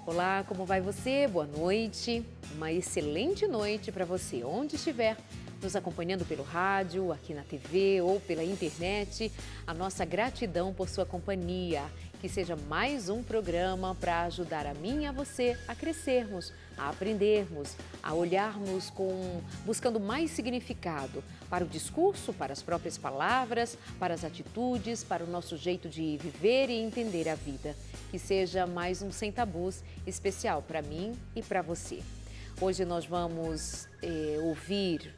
Olá, como vai você? Boa noite. Uma excelente noite para você, onde estiver, nos acompanhando pelo rádio, aqui na TV ou pela internet. A nossa gratidão por sua companhia. Que seja mais um programa para ajudar a mim e a você a crescermos, a aprendermos, a olharmos buscando mais significado para o discurso, para as próprias palavras, para as atitudes, para o nosso jeito de viver e entender a vida. Que seja mais um Sem Tabus especial para mim e para você. Hoje nós vamos ouvir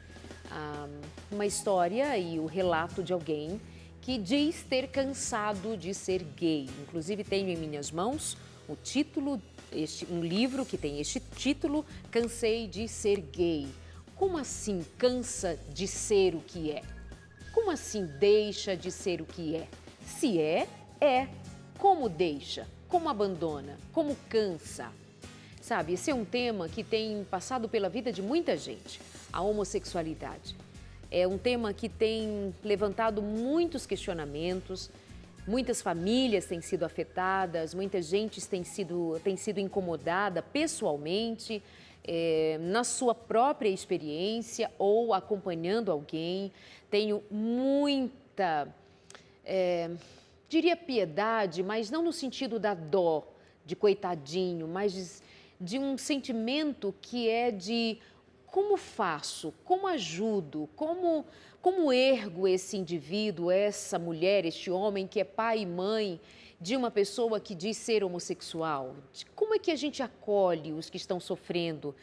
uma história e o relato de alguém que diz ter cansado de ser gay. Inclusive tenho em minhas mãos o título, um livro que tem este título, Cansei de Ser Gay. Como assim cansa de ser o que é? Como assim deixa de ser o que é? Se é, é. Como deixa? Como abandona? Como cansa? Sabe, esse é um tema que tem passado pela vida de muita gente, a homossexualidade. É um tema que tem levantado muitos questionamentos, muitas famílias têm sido afetadas, muita gente tem sido incomodada pessoalmente, na sua própria experiência ou acompanhando alguém. Tenho muita, diria piedade, mas não no sentido da dó, de coitadinho, mas de um sentimento que é de como faço, como ajudo, como ergo esse indivíduo, essa mulher, este homem que é pai e mãe de uma pessoa que diz ser homossexual? Como é que a gente acolhe os que estão sofrendo?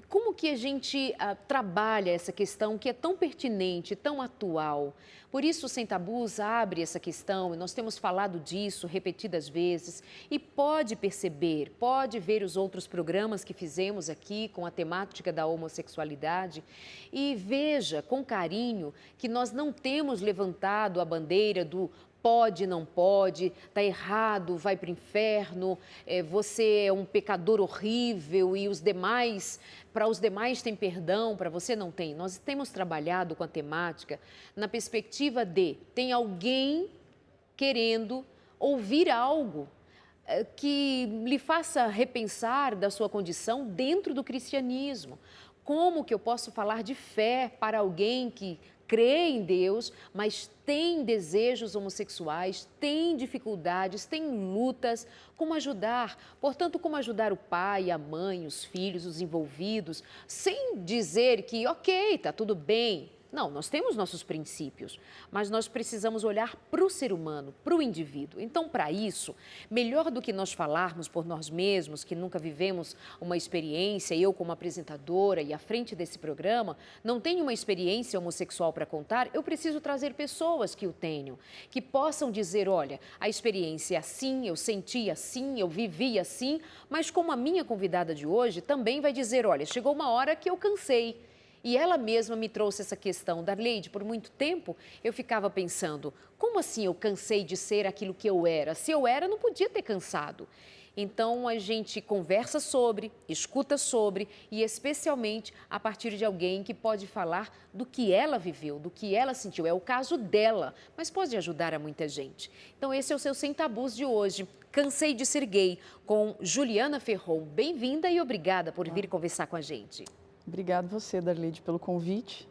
Como que a gente trabalha essa questão que é tão pertinente, tão atual? Por isso, o Sem Tabus abre essa questão, e nós temos falado disso repetidas vezes, e pode perceber, pode ver os outros programas que fizemos aqui com a temática da homossexualidade e veja com carinho que nós não temos levantado a bandeira do pode, não pode, está errado, vai para o inferno, você é um pecador horrível e os demais, para os demais tem perdão, para você não tem. Nós temos trabalhado com a temática na perspectiva de tem alguém querendo ouvir algo que lhe faça repensar da sua condição dentro do cristianismo. Como que eu posso falar de fé para alguém que crê em Deus, mas tem desejos homossexuais, tem dificuldades, tem lutas, como ajudar? Portanto, como ajudar o pai, a mãe, os filhos, os envolvidos, sem dizer que, ok, está tudo bem. Não, nós temos nossos princípios, mas nós precisamos olhar para o ser humano, para o indivíduo. Então, para isso, melhor do que nós falarmos por nós mesmos, que nunca vivemos uma experiência, eu como apresentadora e à frente desse programa, não tenho uma experiência homossexual para contar, eu preciso trazer pessoas que o tenham, que possam dizer, olha, a experiência é assim, eu senti assim, eu vivi assim, mas como a minha convidada de hoje também vai dizer, olha, chegou uma hora que eu cansei. E ela mesma me trouxe essa questão. Darleide, por muito tempo eu ficava pensando, como assim eu cansei de ser aquilo que eu era? Se eu era, não podia ter cansado. Então a gente conversa sobre, escuta sobre e especialmente a partir de alguém que pode falar do que ela viveu, do que ela sentiu. É o caso dela, mas pode ajudar a muita gente. Então esse é o seu Sem Tabus de hoje. Cansei de ser gay, com Juliana Ferron. Bem-vinda e obrigada por vir conversar com a gente. Obrigado você, Darleide, pelo convite.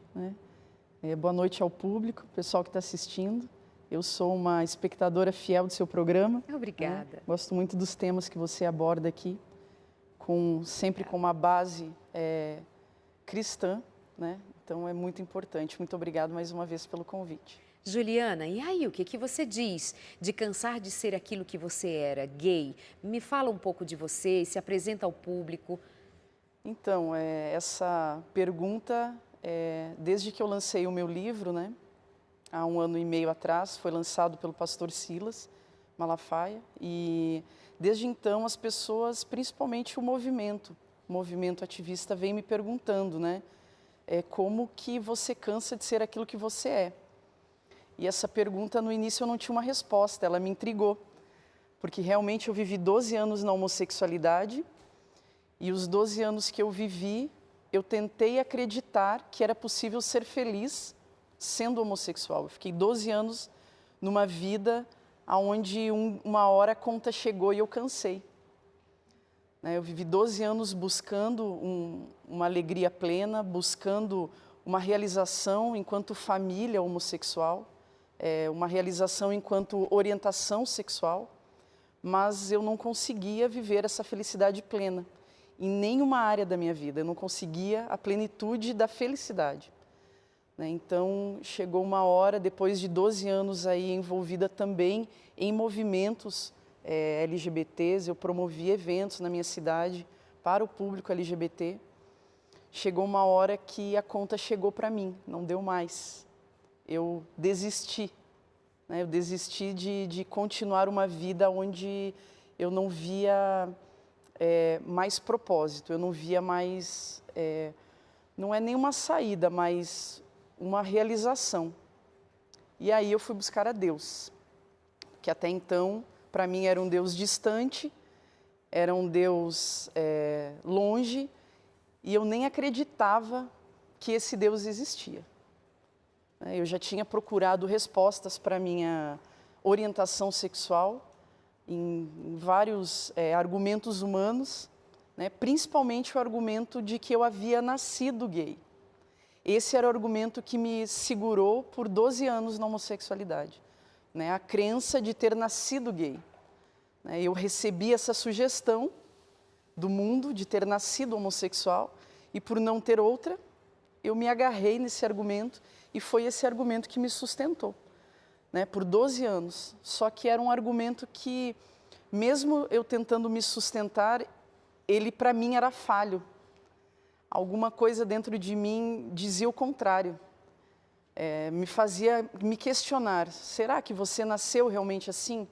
Boa noite ao público, pessoal que está assistindo. Eu sou uma espectadora fiel do seu programa. Obrigada. Gosto muito dos temas que você aborda aqui, sempre com uma base cristã, Então é muito importante. Muito obrigado mais uma vez pelo convite. Juliana, e aí, o que você diz de cansar de ser aquilo que você era, gay? Me fala um pouco de você, se apresenta ao público. Então, essa pergunta, desde que eu lancei o meu livro, há 1 ano e meio atrás, foi lançado pelo pastor Silas Malafaia, e desde então as pessoas, principalmente o movimento ativista, vem me perguntando, como que você cansa de ser aquilo que você é? E essa pergunta, no início, eu não tinha uma resposta, ela me intrigou, porque realmente eu vivi 12 anos na homossexualidade. E os 12 anos que eu vivi, eu tentei acreditar que era possível ser feliz sendo homossexual. Eu fiquei 12 anos numa vida onde uma hora a conta chegou e eu cansei. né? Eu vivi 12 anos buscando uma alegria plena, buscando uma realização enquanto família homossexual, uma realização enquanto orientação sexual, mas eu não conseguia viver essa felicidade plena em nenhuma área da minha vida. Eu não conseguia a plenitude da felicidade, né? Então, chegou uma hora, depois de 12 anos aí envolvida também em movimentos LGBTs, eu promovi eventos na minha cidade para o público LGBT. Chegou uma hora que a conta chegou para mim, não deu mais. Eu desisti, né? Eu desisti de continuar uma vida onde eu não via mais propósito, eu não via mais, não é nenhuma saída, mas uma realização. E aí eu fui buscar a Deus, que até então, para mim, era um Deus distante, era um Deus longe, e eu nem acreditava que esse Deus existia. Eu já tinha procurado respostas para a minha orientação sexual em vários argumentos humanos, né? Principalmente o argumento de que eu havia nascido gay. Esse era o argumento que me segurou por 12 anos na homossexualidade, né? A crença de ter nascido gay. Eu recebi essa sugestão do mundo de ter nascido homossexual e por não ter outra, eu me agarrei nesse argumento e foi esse argumento que me sustentou, né, por 12 anos. Só que era um argumento que, mesmo eu tentando me sustentar, ele para mim era falho. Alguma coisa dentro de mim dizia o contrário. Me fazia me questionar, será que você nasceu realmente assim?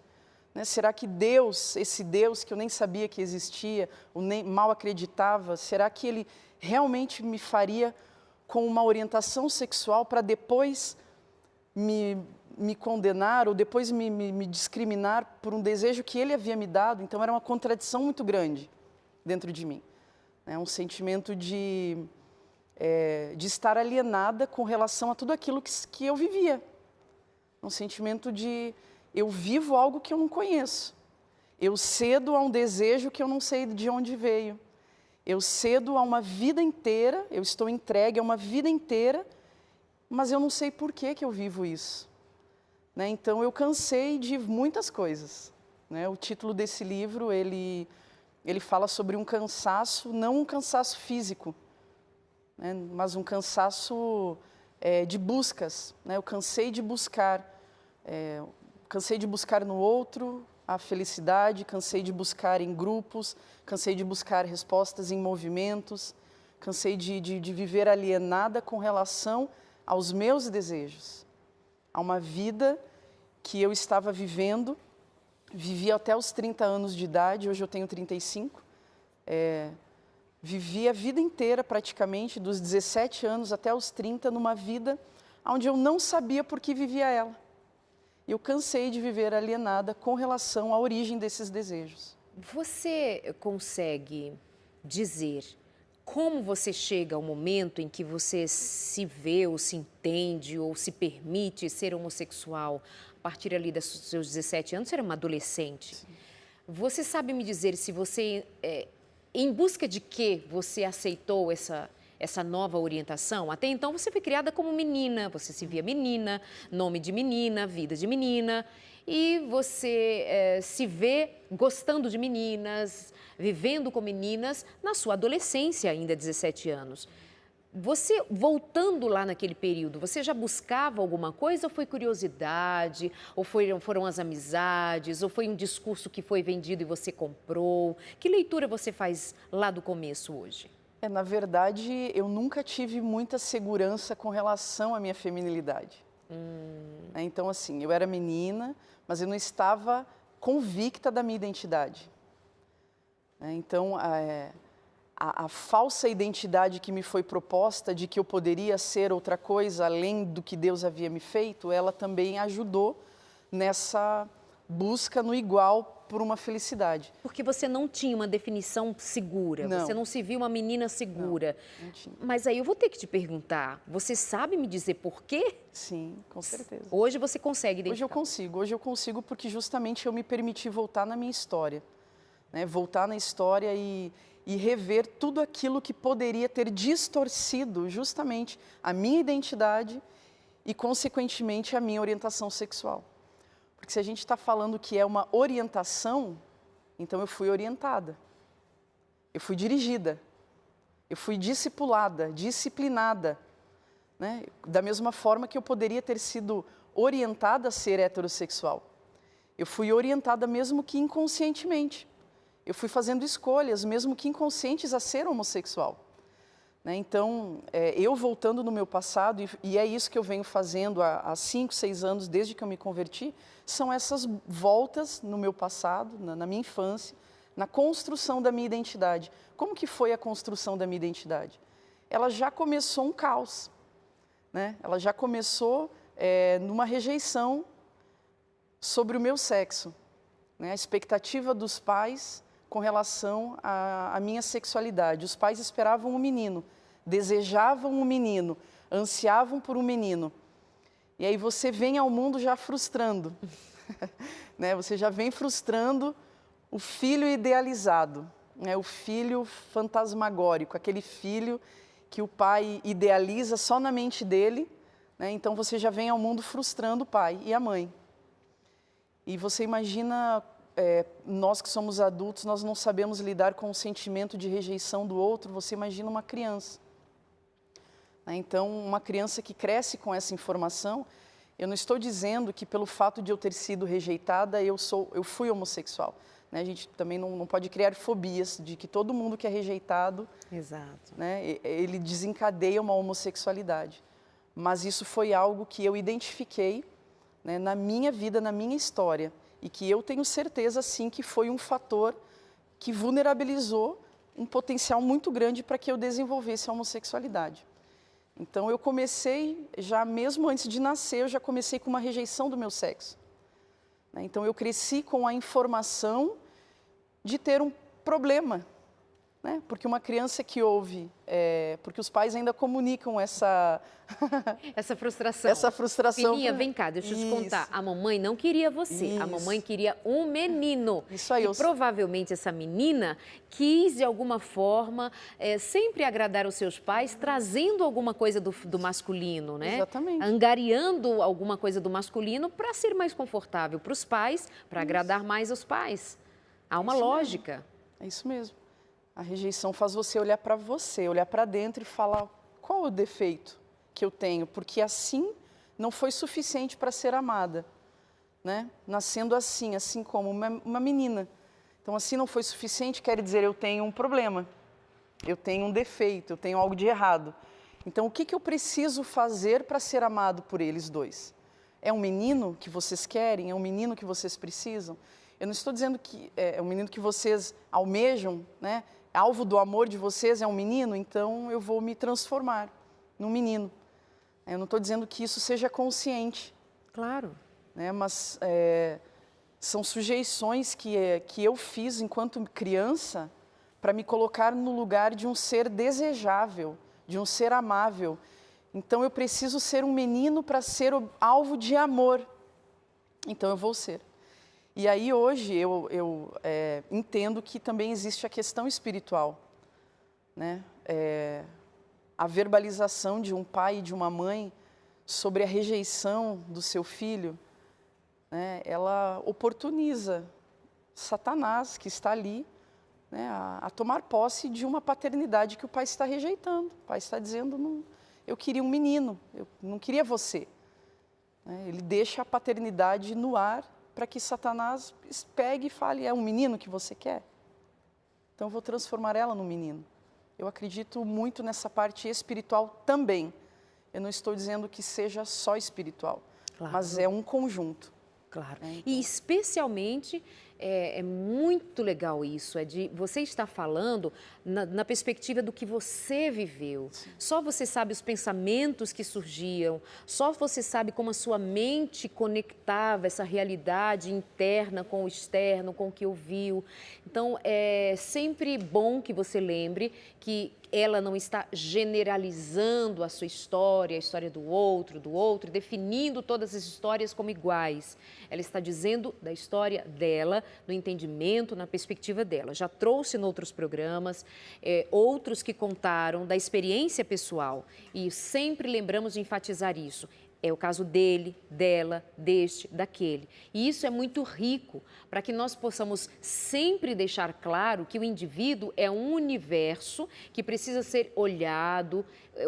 Né? Será que Deus, esse Deus que eu nem sabia que existia, ou nem mal acreditava, será que Ele realmente me faria com uma orientação sexual para depois me condenar ou depois me discriminar por um desejo que Ele havia me dado? Então era uma contradição muito grande dentro de mim. Um sentimento de estar alienada com relação a tudo aquilo que eu vivia. Um sentimento de eu vivo algo que eu não conheço. Eu cedo a um desejo que eu não sei de onde veio. Eu cedo a uma vida inteira, eu estou entregue a uma vida inteira, mas eu não sei por que eu vivo isso. Né? Então eu cansei de muitas coisas. Né? O título desse livro, ele fala sobre um cansaço, não um cansaço físico, né? Mas um cansaço de buscas. Né? Eu cansei de buscar no outro a felicidade, cansei de buscar em grupos, cansei de buscar respostas em movimentos, cansei de viver alienada com relação aos meus desejos, a uma vida que eu estava vivendo, vivi até os 30 anos de idade, hoje eu tenho 35, vivi a vida inteira praticamente, dos 17 anos até os 30, numa vida onde eu não sabia por que vivia ela. Eu cansei de viver alienada com relação à origem desses desejos. Você consegue dizer como você chega ao momento em que você se vê ou se entende ou se permite ser homossexual? A partir ali dos seus 17 anos, você era uma adolescente. Sim. Você sabe me dizer se você, em busca de que você aceitou essa nova orientação? Até então você foi criada como menina, você se via menina, nome de menina, vida de menina, e você se vê gostando de meninas, vivendo com meninas na sua adolescência ainda, 17 anos. Você, voltando lá naquele período, você já buscava alguma coisa ou foi curiosidade, ou foram as amizades, ou foi um discurso que foi vendido e você comprou? Que leitura você faz lá do começo hoje? Na verdade, eu nunca tive muita segurança com relação à minha feminilidade. Então, assim, eu era menina, mas eu não estava convicta da minha identidade. Então, a falsa identidade que me foi proposta de que eu poderia ser outra coisa além do que Deus havia me feito, ela também ajudou nessa busca no igual por uma felicidade. Porque você não tinha uma definição segura, não. Você não se viu uma menina segura. Não tinha. Mas aí eu vou ter que te perguntar, você sabe me dizer por quê? Sim, com certeza. Hoje você consegue identificar? Hoje eu consigo porque justamente eu me permiti voltar na minha história. né? Voltar na história e rever tudo aquilo que poderia ter distorcido justamente a minha identidade e, consequentemente, a minha orientação sexual. Porque se a gente está falando que é uma orientação, então eu fui orientada, eu fui dirigida, eu fui discipulada, disciplinada, né? Da mesma forma que eu poderia ter sido orientada a ser heterossexual. Eu fui orientada mesmo que inconscientemente. Eu fui fazendo escolhas, mesmo que inconscientes, a ser homossexual. Né? Então, eu voltando no meu passado, e é isso que eu venho fazendo há 5, 6 anos, desde que eu me converti, são essas voltas no meu passado, na minha infância, na construção da minha identidade. Como que foi a construção da minha identidade? Ela já começou um caos, né? Ela já começou numa rejeição sobre o meu sexo, né? A expectativa dos pais com relação à minha sexualidade. Os pais esperavam um menino, desejavam um menino, ansiavam por um menino. E aí você vem ao mundo já frustrando, né? Você já vem frustrando o filho idealizado, né? O filho fantasmagórico, aquele filho que o pai idealiza só na mente dele, né? Então você já vem ao mundo frustrando o pai e a mãe. E você imagina, nós que somos adultos, nós não sabemos lidar com o sentimento de rejeição do outro, você imagina uma criança. Então, uma criança que cresce com essa informação, eu não estou dizendo que pelo fato de eu ter sido rejeitada, eu fui homossexual. Né? A gente também não pode criar fobias de que todo mundo que é rejeitado, exato, né, ele desencadeia uma homossexualidade. Mas isso foi algo que eu identifiquei, né, na minha vida, na minha história, e que eu tenho certeza, sim, que foi um fator que vulnerabilizou um potencial muito grande para que eu desenvolvesse a homossexualidade. Então, eu comecei, já mesmo antes de nascer, eu já comecei com uma rejeição do meu sexo. Então, eu cresci com a informação de ter um problema, né? Porque uma criança que ouve, porque os pais ainda comunicam essa frustração. Essa frustração. Filhinha, vem cá, deixa eu te contar. A mamãe não queria você, Isso. A mamãe queria um menino. Isso aí. E provavelmente essa menina quis, de alguma forma, sempre agradar os seus pais, trazendo alguma coisa do masculino, né? Exatamente. Angariando alguma coisa do masculino para ser mais confortável para os pais, para agradar mais os pais. Há uma lógica. É isso mesmo. A rejeição faz você olhar para você, olhar para dentro e falar qual é o defeito que eu tenho, porque assim não foi suficiente para ser amada, né? Nascendo assim como uma menina. Então, assim não foi suficiente, quer dizer, eu tenho um problema, eu tenho um defeito, eu tenho algo de errado. Então, o que eu preciso fazer para ser amado por eles dois? É um menino que vocês querem? É um menino que vocês precisam? Eu não estou dizendo que é um menino que vocês almejam, né? Alvo do amor de vocês é um menino, então eu vou me transformar num menino. Eu não estou dizendo que isso seja consciente. Claro. Né? Mas são sujeições que eu fiz enquanto criança para me colocar no lugar de um ser desejável, de um ser amável. Então eu preciso ser um menino para ser alvo de amor. Então eu vou ser. E aí hoje eu entendo que também existe a questão espiritual, né? A verbalização de um pai e de uma mãe sobre a rejeição do seu filho, né? Ela oportuniza Satanás, que está ali, né, a tomar posse de uma paternidade que o pai está rejeitando. O pai está dizendo, não, eu queria um menino, eu não queria você. Ele deixa a paternidade no ar, para que Satanás pegue e fale, é um menino que você quer? Então eu vou transformar ela num menino. Eu acredito muito nessa parte espiritual também. Eu não estou dizendo que seja só espiritual, claro, mas é um conjunto. Claro. Então... E especialmente, é muito legal isso, você estar falando na perspectiva do que você viveu. Sim. Só você sabe os pensamentos que surgiam, só você sabe como a sua mente conectava essa realidade interna com o externo, com o que ouviu. Então, é sempre bom que você lembre que ela não está generalizando a sua história, a história do outro, definindo todas as histórias como iguais. Ela está dizendo da história dela, no entendimento, na perspectiva dela. Já trouxe em outros programas, outros que contaram da experiência pessoal e sempre lembramos de enfatizar isso. É o caso dele, dela, deste, daquele. E isso é muito rico para que nós possamos sempre deixar claro que o indivíduo é um universo que precisa ser olhado,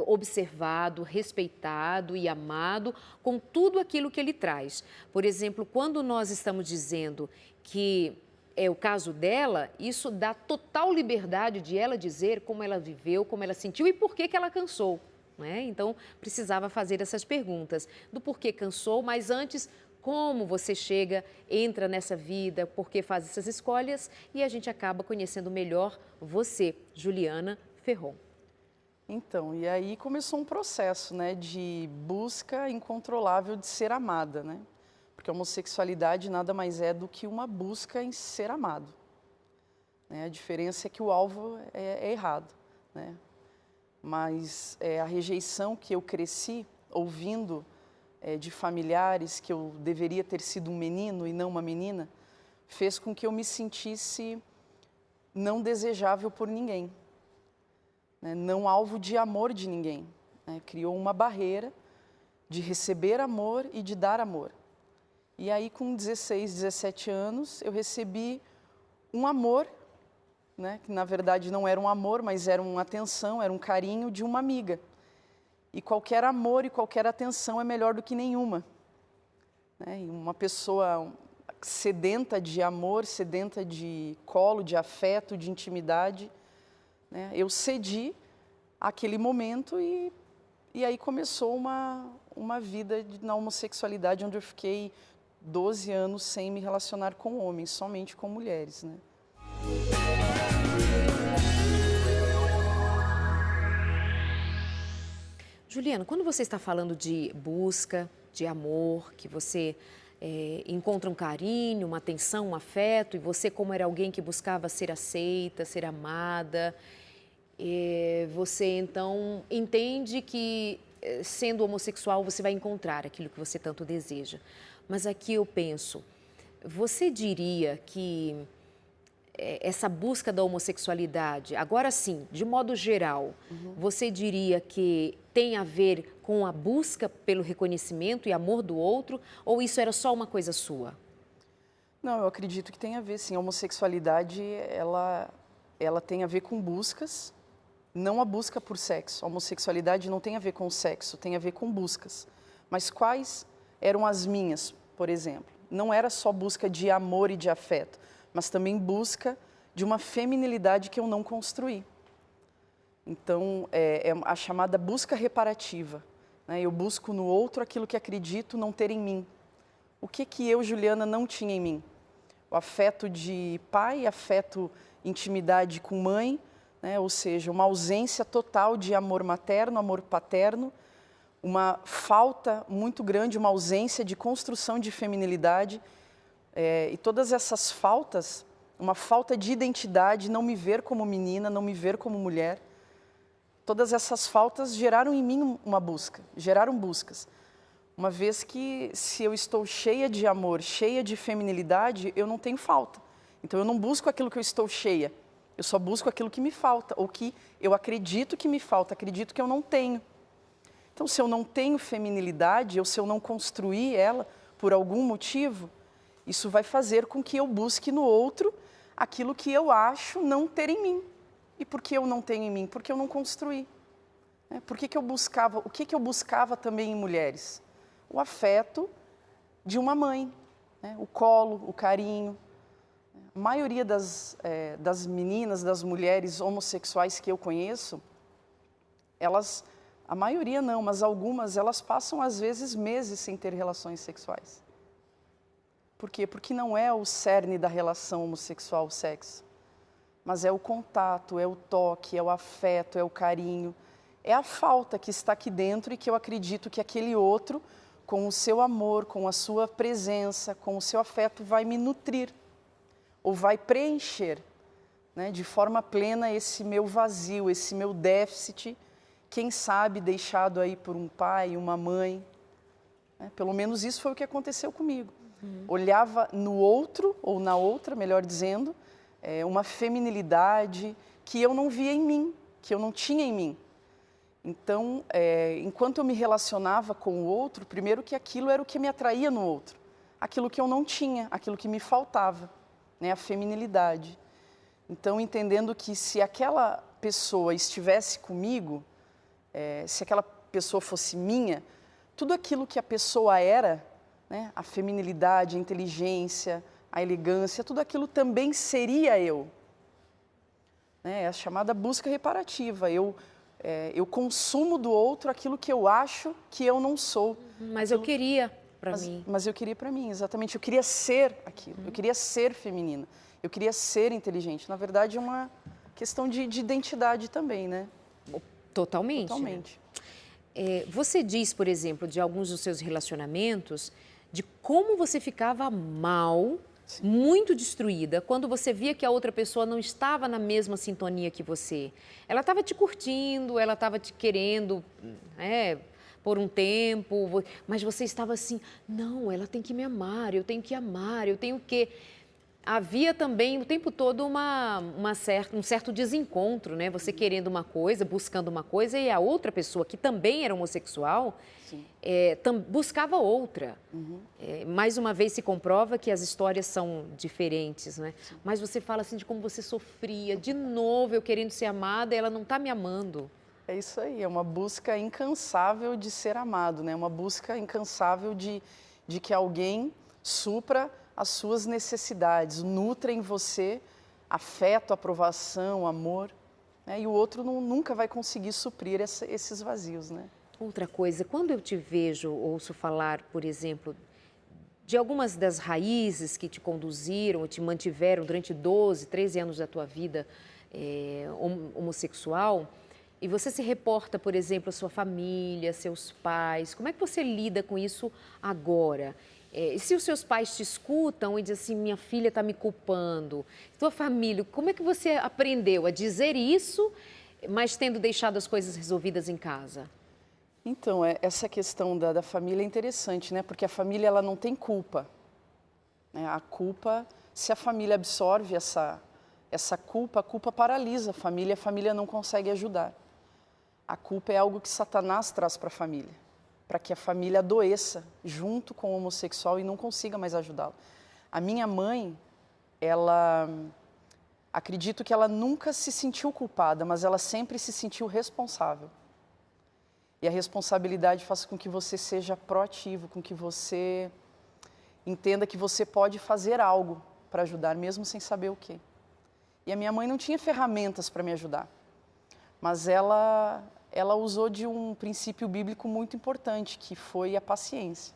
observado, respeitado e amado com tudo aquilo que ele traz. Por exemplo, quando nós estamos dizendo que é o caso dela, isso dá total liberdade de ela dizer como ela viveu, como ela sentiu e por que ela cansou. Então, precisava fazer essas perguntas do porquê cansou, mas antes, como você chega, entra nessa vida, por que faz essas escolhas e a gente acaba conhecendo melhor você, Juliana Ferron. Então, e aí começou um processo, né, de busca incontrolável de ser amada, né? Porque a homossexualidade nada mais é do que uma busca em ser amado, né? A diferença é que o alvo é errado, né? Mas a rejeição que eu cresci ouvindo de familiares que eu deveria ter sido um menino e não uma menina, fez com que eu me sentisse não desejável por ninguém, né? Não alvo de amor de ninguém, né? Criou uma barreira de receber amor e de dar amor. E aí com 16, 17 anos eu recebi um amor, né, que na verdade não era um amor, mas era uma atenção, era um carinho de uma amiga. E qualquer amor e qualquer atenção é melhor do que nenhuma, né? E uma pessoa sedenta de amor, sedenta de colo, de afeto, de intimidade, né? Eu cedi àquele momento e aí começou uma vida na homossexualidade, onde eu fiquei 12 anos sem me relacionar com homens, somente com mulheres, né? Juliana, quando você está falando de busca, de amor, que você encontra um carinho, uma atenção, um afeto, e você, como era alguém que buscava ser aceita, ser amada, você então entende que, sendo homossexual, você vai encontrar aquilo que você tanto deseja. Mas aqui eu penso, você diria que essa busca da homossexualidade, agora sim, de modo geral, você diria que tem a ver com a busca pelo reconhecimento e amor do outro, ou isso era só uma coisa sua? Não, eu acredito que tem a ver, sim. A homossexualidade, ela tem a ver com buscas, não a busca por sexo. A homossexualidade não tem a ver com o sexo, tem a ver com buscas. Mas quais eram as minhas, por exemplo? Não era só busca de amor e de afeto, mas também busca de uma feminilidade que eu não construí. Então, é a chamada busca reparativa, né? Eu busco no outro aquilo que acredito não ter em mim. O que eu, Juliana, não tinha em mim? O afeto de pai, afeto, intimidade com mãe, né? Ou seja, uma ausência total de amor materno, amor paterno, uma falta muito grande, uma ausência de construção de feminilidade. E todas essas faltas, uma falta de identidade, não me ver como menina, não me ver como mulher, todas essas faltas geraram em mim uma busca, geraram buscas. Uma vez que, se eu estou cheia de amor, cheia de feminilidade, eu não tenho falta. Então eu não busco aquilo que eu estou cheia, eu só busco aquilo que me falta, ou que eu acredito que me falta, acredito que eu não tenho. Então, se eu não tenho feminilidade, ou se eu não construir ela por algum motivo, isso vai fazer com que eu busque no outro aquilo que eu acho não ter em mim. E por que eu não tenho em mim? Porque eu não construí. Por que eu buscava? O que eu buscava também em mulheres? O afeto de uma mãe, né? O colo, o carinho. A maioria das meninas, das mulheres homossexuais que eu conheço, a maioria não, mas algumas, elas passam às vezes meses sem ter relações sexuais. Por quê? Porque não é o cerne da relação homossexual o sexo, mas é o contato, é o toque, é o afeto, é o carinho, é a falta que está aqui dentro e que eu acredito que aquele outro, com o seu amor, com a sua presença, com o seu afeto, vai me nutrir ou vai preencher, né, de forma plena esse meu vazio, esse meu déficit, quem sabe deixado aí por um pai, uma mãe. Pelo menos isso foi o que aconteceu comigo. Olhava no outro, ou na outra, melhor dizendo, uma feminilidade que eu não via em mim, que eu não tinha em mim. Então, enquanto eu me relacionava com o outro, primeiro que aquilo era o que me atraía no outro. Aquilo que eu não tinha, aquilo que me faltava, né? A feminilidade. Então, entendendo que se aquela pessoa estivesse comigo, se aquela pessoa fosse minha, tudo aquilo que a pessoa era, né? A feminilidade, a inteligência, a elegância, tudo aquilo também seria eu. É a chamada busca reparativa. Eu consumo do outro aquilo que eu acho que eu não sou. Mas eu queria para mim. Mas eu queria para mim, exatamente. Eu queria ser aquilo. Eu queria ser feminina. Eu queria ser inteligente. Na verdade, é uma questão de identidade também, né? Totalmente. Totalmente. Você diz, por exemplo, de alguns dos seus relacionamentos, de como você ficava mal, sim, muito destruída, quando você via que a outra pessoa não estava na mesma sintonia que você. Ela estava te curtindo, ela estava te querendo, por um tempo, mas você estava assim, não, ela tem que me amar, eu tenho que amar, eu tenho que... Havia também o tempo todo um certo desencontro, né? Você querendo uma coisa, buscando uma coisa, e a outra pessoa, que também era homossexual, buscava outra. Mais uma vez se comprova que as histórias são diferentes, né? Sim. Mas você fala assim de como você sofria, de novo eu querendo ser amada, ela não está me amando. É isso aí, é uma busca incansável de ser amado, né? Uma busca incansável de que alguém supra as suas necessidades, nutra em você afeto, aprovação, amor, né? E o outro nunca vai conseguir suprir esses vazios, né? Outra coisa, quando eu te vejo, ouço falar, por exemplo, de algumas das raízes que te conduziram, te mantiveram durante 12, 13 anos da tua vida homossexual, e você se reporta, por exemplo, a sua família, seus pais, como é que você lida com isso agora? E se os seus pais te escutam e dizem assim, minha filha está me culpando, tua família, como é que você aprendeu a dizer isso, mas tendo deixado as coisas resolvidas em casa? Então, essa questão da família é interessante, né? Porque a família ela não tem culpa. Né? A culpa, se a família absorve essa culpa, a culpa paralisa a família não consegue ajudar. A culpa é algo que Satanás traz para a família, para que a família adoeça junto com o homossexual e não consiga mais ajudá-lo. A minha mãe, acredito que ela nunca se sentiu culpada, mas ela sempre se sentiu responsável. E a responsabilidade faz com que você seja proativo, com que você entenda que você pode fazer algo para ajudar, mesmo sem saber o quê. E a minha mãe não tinha ferramentas para me ajudar, mas ela usou de um princípio bíblico muito importante, que foi a paciência.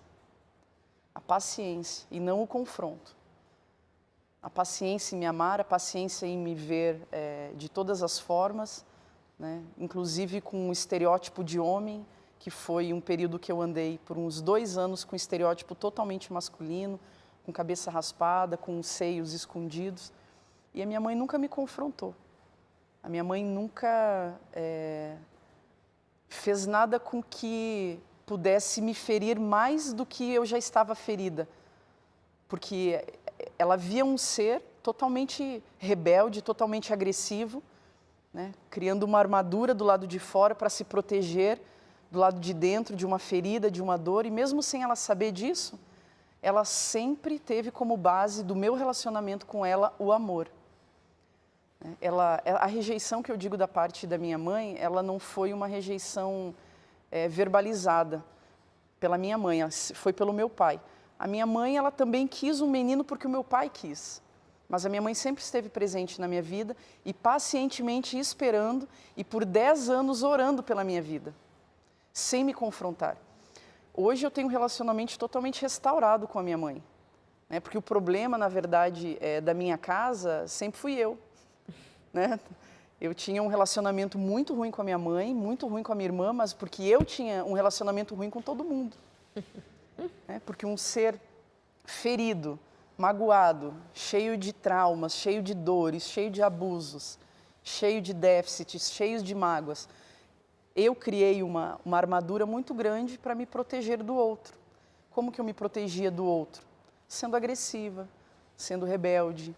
A paciência e não o confronto. A paciência em me amar, a paciência em me ver de todas as formas, né? Inclusive com um estereótipo de homem, que foi um período que eu andei por uns 2 anos com um estereótipo totalmente masculino, com cabeça raspada, com os seios escondidos. E a minha mãe nunca me confrontou. A minha mãe nunca fez nada com que pudesse me ferir mais do que eu já estava ferida. Porque ela via um ser totalmente rebelde, totalmente agressivo, né? Criando uma armadura do lado de fora para se proteger do lado de dentro de uma ferida, de uma dor. E mesmo sem ela saber disso, ela sempre teve como base do meu relacionamento com ela o amor. A rejeição que eu digo da parte da minha mãe, ela não foi uma rejeição verbalizada pela minha mãe, foi pelo meu pai. A minha mãe, ela também quis um menino porque o meu pai quis. Mas a minha mãe sempre esteve presente na minha vida e pacientemente esperando e por 10 anos orando pela minha vida, sem me confrontar. Hoje eu tenho um relacionamento totalmente restaurado com a minha mãe, né? Porque o problema, na verdade, da minha casa sempre fui eu. Né? Eu tinha um relacionamento muito ruim com a minha mãe, muito ruim com a minha irmã, mas porque eu tinha um relacionamento ruim com todo mundo. Né? Porque um ser ferido, magoado, cheio de traumas, cheio de dores, cheio de abusos, cheio de déficits, cheio de mágoas, eu criei uma armadura muito grande para me proteger do outro. Como que eu me protegia do outro? sendo agressiva, sendo rebelde.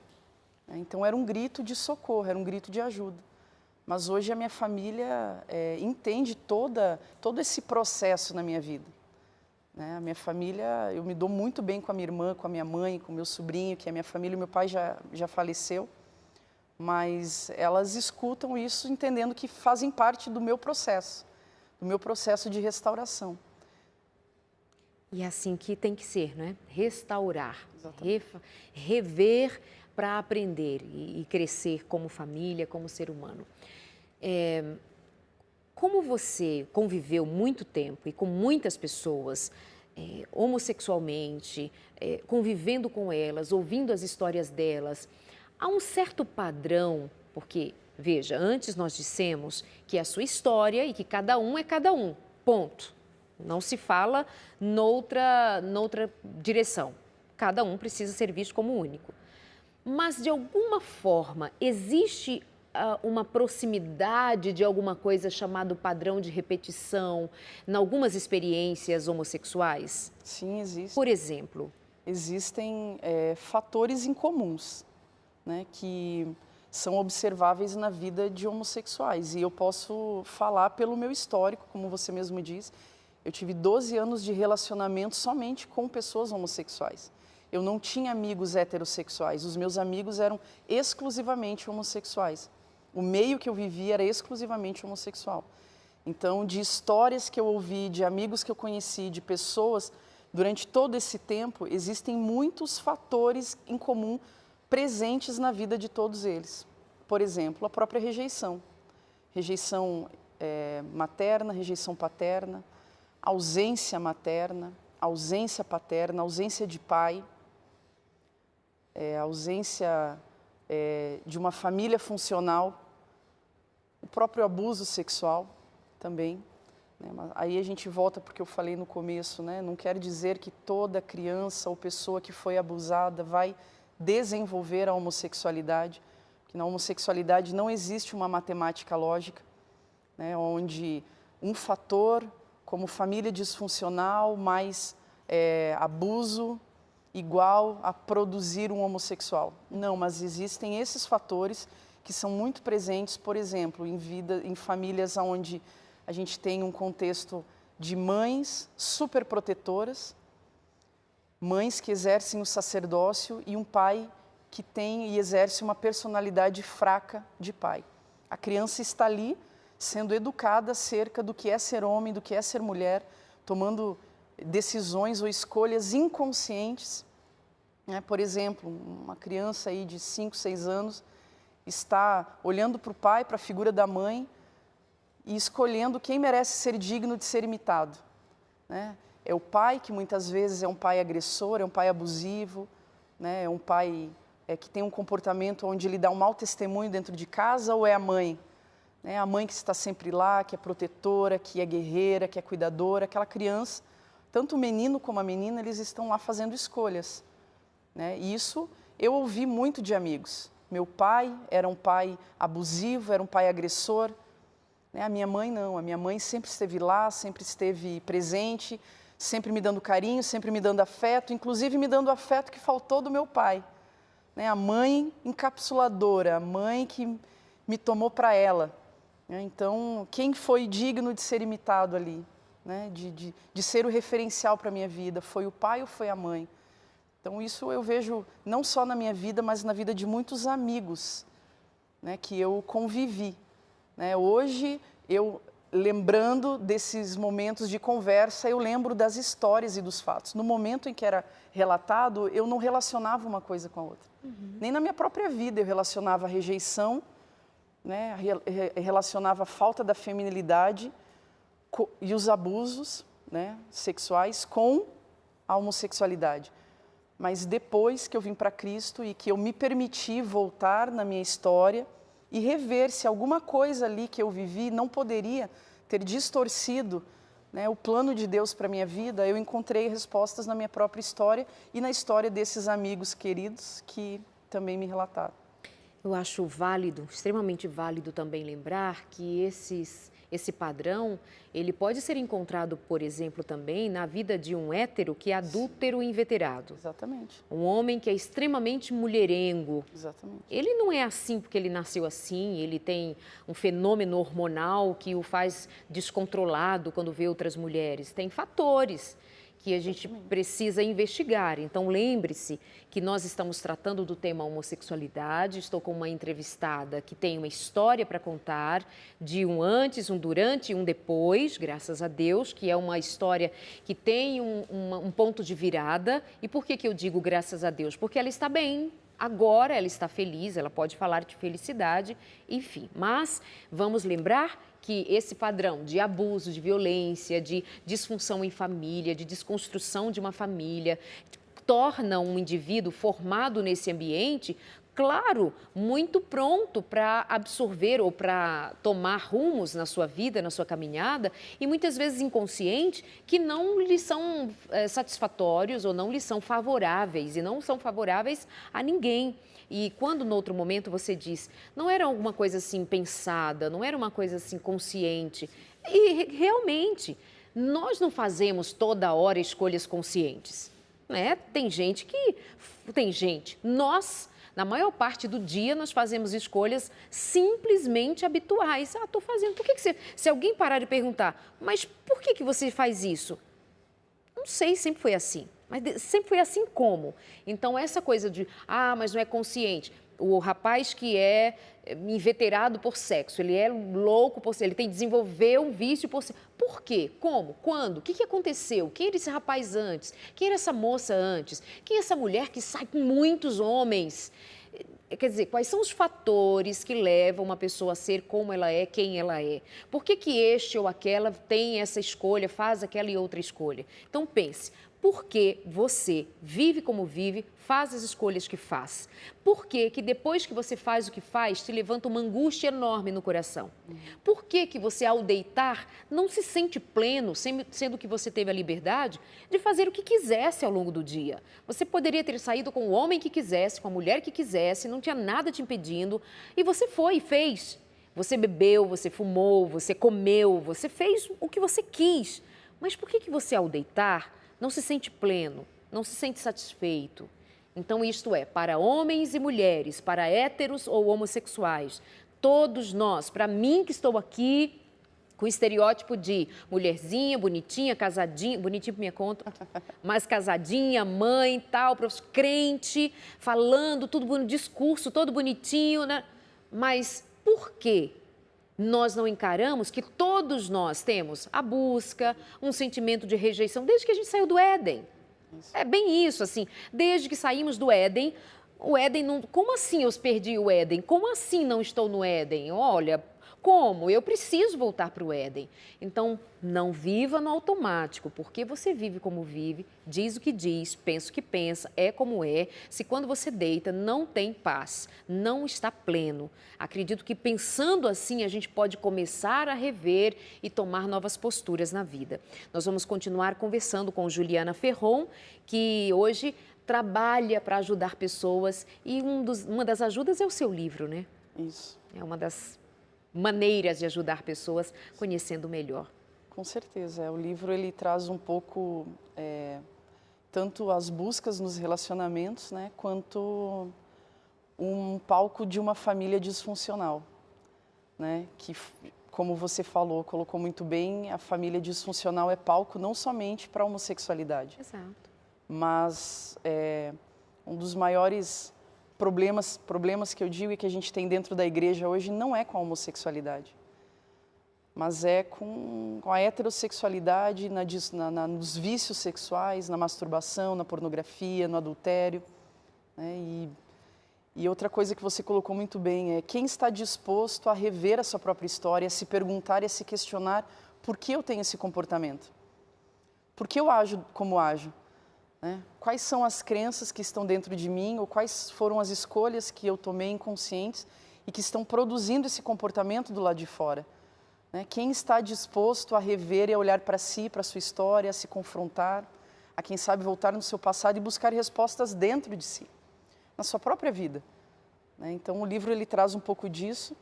Então era um grito de socorro, era um grito de ajuda. Mas hoje a minha família entende todo esse processo na minha vida. A minha família, eu me dou muito bem com a minha irmã, com a minha mãe, com o meu sobrinho, que é a minha família. Meu pai já faleceu, mas elas escutam isso entendendo que fazem parte do meu processo de restauração. E é assim que tem que ser, né? Restaurar, Exatamente. rever para aprender e crescer como família, como ser humano. Como você conviveu muito tempo e com muitas pessoas homossexualmente, convivendo com elas, ouvindo as histórias delas, há um certo padrão, porque, veja, antes nós dissemos que é a sua história e que cada um é cada um, ponto. Não se fala noutra direção. Cada um precisa ser visto como único. Mas, de alguma forma, existe uma proximidade de alguma coisa chamado padrão de repetição em algumas experiências homossexuais? Sim, existe. Por exemplo? Existem fatores incomuns, né, que são observáveis na vida de homossexuais. E eu posso falar pelo meu histórico, como você mesmo disse. Eu tive 12 anos de relacionamento somente com pessoas homossexuais. Eu não tinha amigos heterossexuais, os meus amigos eram exclusivamente homossexuais. O meio que eu vivia era exclusivamente homossexual. Então, de histórias que eu ouvi, de amigos que eu conheci, de pessoas, durante todo esse tempo, existem muitos fatores em comum presentes na vida de todos eles. Por exemplo, a própria rejeição. Rejeição materna, rejeição paterna, ausência materna, ausência paterna, ausência de pai, ausência de uma família funcional, o próprio abuso sexual também. Mas aí a gente volta porque eu falei no começo, né? Não quer dizer que toda criança ou pessoa que foi abusada vai desenvolver a homossexualidade, porque na homossexualidade não existe uma matemática lógica, né? Onde um fator como família disfuncional mais abuso igual a produzir um homossexual. Não, mas existem esses fatores que são muito presentes, por exemplo, em famílias onde a gente tem um contexto de mães superprotetoras, mães que exercem o sacerdócio e um pai que tem e exerce uma personalidade fraca de pai. A criança está ali sendo educada acerca do que é ser homem, do que é ser mulher, tomando decisões ou escolhas inconscientes. Por exemplo, uma criança aí de 5, 6 anos está olhando para o pai, para a figura da mãe e escolhendo quem merece ser digno de ser imitado. É o pai que muitas vezes é um pai agressor, é um pai abusivo, é um pai que tem um comportamento onde ele dá um mau testemunho dentro de casa, ou é a mãe? A mãe que está sempre lá, que é protetora, que é guerreira, que é cuidadora. Aquela criança, tanto o menino como a menina, eles estão lá fazendo escolhas. E isso eu ouvi muito de amigos. Meu pai era um pai abusivo, era um pai agressor. A minha mãe não, a minha mãe sempre esteve lá, sempre esteve presente, sempre me dando carinho, sempre me dando afeto, inclusive me dando o afeto que faltou do meu pai. A mãe encapsuladora, a mãe que me tomou para ela. Então, quem foi digno de ser imitado ali, de ser o referencial para a minha vida, foi o pai ou foi a mãe? Então, isso eu vejo não só na minha vida, mas na vida de muitos amigos que eu convivi. Hoje, eu lembrando desses momentos de conversa, eu lembro das histórias e dos fatos. No momento em que era relatado, eu não relacionava uma coisa com a outra. Nem na minha própria vida eu relacionava a rejeição, relacionava a falta da feminilidade e os abusos sexuais com a homossexualidade. Mas depois que eu vim para Cristo e que eu me permiti voltar na minha história e rever se alguma coisa ali que eu vivi não poderia ter distorcido o plano de Deus para a minha vida, eu encontrei respostas na minha própria história e na história desses amigos queridos que também me relataram. Eu acho válido, extremamente válido também lembrar que esse padrão, ele pode ser encontrado, por exemplo, também na vida de um hétero que é adúltero e inveterado. Exatamente. Um homem que é extremamente mulherengo. Exatamente. Ele não é assim porque ele nasceu assim, ele tem um fenômeno hormonal que o faz descontrolado quando vê outras mulheres. Tem fatores que a gente precisa investigar. Então, lembre-se que nós estamos tratando do tema homossexualidade. Estou com uma entrevistada que tem uma história para contar de um antes, um durante e um depois, graças a Deus, que é uma história que tem um ponto de virada. E por que eu digo graças a Deus? Porque ela está bem. Agora ela está feliz, ela pode falar de felicidade, enfim. Mas vamos lembrar que esse padrão de abuso, de violência, de disfunção em família, de desconstrução de uma família, torna um indivíduo formado nesse ambiente, claro, muito pronto para absorver ou para tomar rumos na sua vida, na sua caminhada, e muitas vezes inconsciente, que não lhe são satisfatórios ou não lhe são favoráveis, e não são favoráveis a ninguém. E quando, no outro momento, você diz, não era alguma coisa assim pensada, não era uma coisa assim consciente. E realmente, nós não fazemos toda hora escolhas conscientes, né? Nós, na maior parte do dia, nós fazemos escolhas simplesmente habituais. Ah, estou fazendo, por que você... Se alguém parar e perguntar, mas por que você faz isso? Não sei, sempre foi assim. Mas sempre foi assim como? Então, essa coisa de, mas não é consciente. O rapaz que é inveterado por sexo, ele é louco por sexo, ele desenvolveu um vício por sexo. Por quê? Como? Quando? O que aconteceu? Quem era esse rapaz antes? Quem era essa moça antes? Quem é essa mulher que sai com muitos homens? Quer dizer, quais são os fatores que levam uma pessoa a ser como ela é, quem ela é? Por que este ou aquela tem essa escolha, faz aquela e outra escolha? Então pense, por que você vive como vive, faz as escolhas que faz? Por que depois que você faz o que faz, te levanta uma angústia enorme no coração? Por que você, ao deitar, não se sente pleno, sendo que você teve a liberdade de fazer o que quisesse ao longo do dia? Você poderia ter saído com o homem que quisesse, com a mulher que quisesse, não tinha nada te impedindo, e você foi e fez. Você bebeu, você fumou, você comeu, você fez o que você quis. Mas por que você, ao deitar, não se sente pleno, não se sente satisfeito? Então, isto é, para homens e mulheres, para héteros ou homossexuais, todos nós, para mim que estou aqui com o estereótipo de mulherzinha, bonitinha, casadinha, bonitinha por minha conta, mas casadinha, mãe, tal, crente, falando, tudo discurso todo bonitinho, né? Mas por quê? Nós não encaramos que todos nós temos a busca, um sentimento de rejeição, desde que a gente saiu do Éden. É bem isso, assim, desde que saímos do Éden, o Éden não... Como assim eu perdi o Éden? Como assim não estou no Éden? Olha, como? Eu preciso voltar para o Éden. Então, não viva no automático, porque você vive como vive, diz o que diz, pensa o que pensa, é como é. Se quando você deita não tem paz, não está pleno. Acredito que pensando assim a gente pode começar a rever e tomar novas posturas na vida. Nós vamos continuar conversando com Juliana Ferron, que hoje trabalha para ajudar pessoas e uma das ajudas é o seu livro, né? Isso. É uma das maneiras de ajudar pessoas conhecendo melhor. Com certeza. O livro ele traz um pouco tanto as buscas nos relacionamentos, né, quanto um palco de uma família disfuncional, né, que, como você falou, colocou muito bem, a família disfuncional é palco não somente para a homossexualidade. Exato. Mas um dos maiores problemas que eu digo e que a gente tem dentro da igreja hoje não é com a homossexualidade, mas é com a heterossexualidade, nos vícios sexuais, na masturbação, na pornografia, no adultério, né? E outra coisa que você colocou muito bem é quem está disposto a rever a sua própria história, a se perguntar e a se questionar por que eu tenho esse comportamento, por que eu ajo como ajo. Quais são as crenças que estão dentro de mim ou quais foram as escolhas que eu tomei inconscientes e que estão produzindo esse comportamento do lado de fora. Quem está disposto a rever e a olhar para si, para a sua história, a se confrontar, a quem sabe voltar no seu passado e buscar respostas dentro de si, na sua própria vida. Então o livro ele traz um pouco disso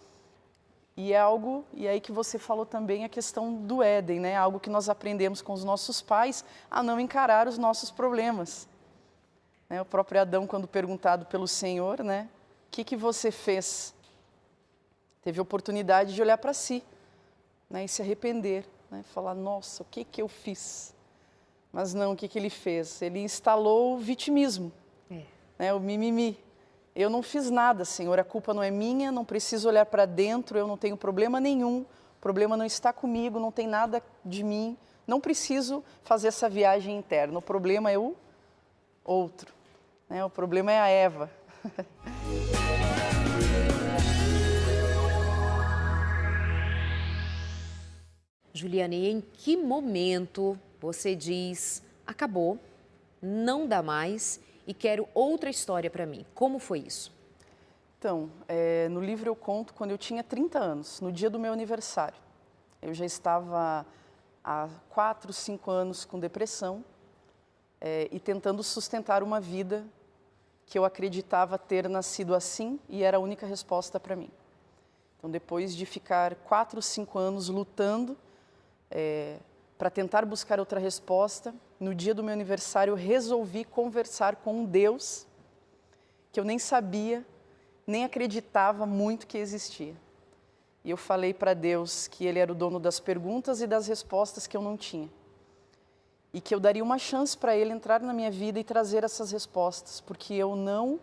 E é algo, e aí que você falou também a questão do Éden, né? Algo que nós aprendemos com os nossos pais a não encarar os nossos problemas. Né? O próprio Adão, quando perguntado pelo Senhor, né? O que você fez? Teve a oportunidade de olhar para si, né? E se arrepender, né? Falar, nossa, o que eu fiz? Mas não, o que ele fez? Ele instalou o vitimismo, né? O mimimi. Eu não fiz nada, Senhor, a culpa não é minha, não preciso olhar para dentro, eu não tenho problema nenhum, o problema não está comigo, não tem nada de mim, não preciso fazer essa viagem interna, o problema é o outro, né? O problema é a Eva. Juliane, em que momento você diz, acabou, não dá mais e quero outra história para mim? Como foi isso? Então, no livro eu conto quando eu tinha 30 anos, no dia do meu aniversário. Eu já estava há 4, 5 anos com depressão e tentando sustentar uma vida que eu acreditava ter nascido assim e era a única resposta para mim. Então, depois de ficar 4, 5 anos lutando para tentar buscar outra resposta, no dia do meu aniversário eu resolvi conversar com um Deus que eu nem sabia, nem acreditava muito que existia. E eu falei para Deus que Ele era o dono das perguntas e das respostas que eu não tinha. E que eu daria uma chance para Ele entrar na minha vida e trazer essas respostas, porque eu não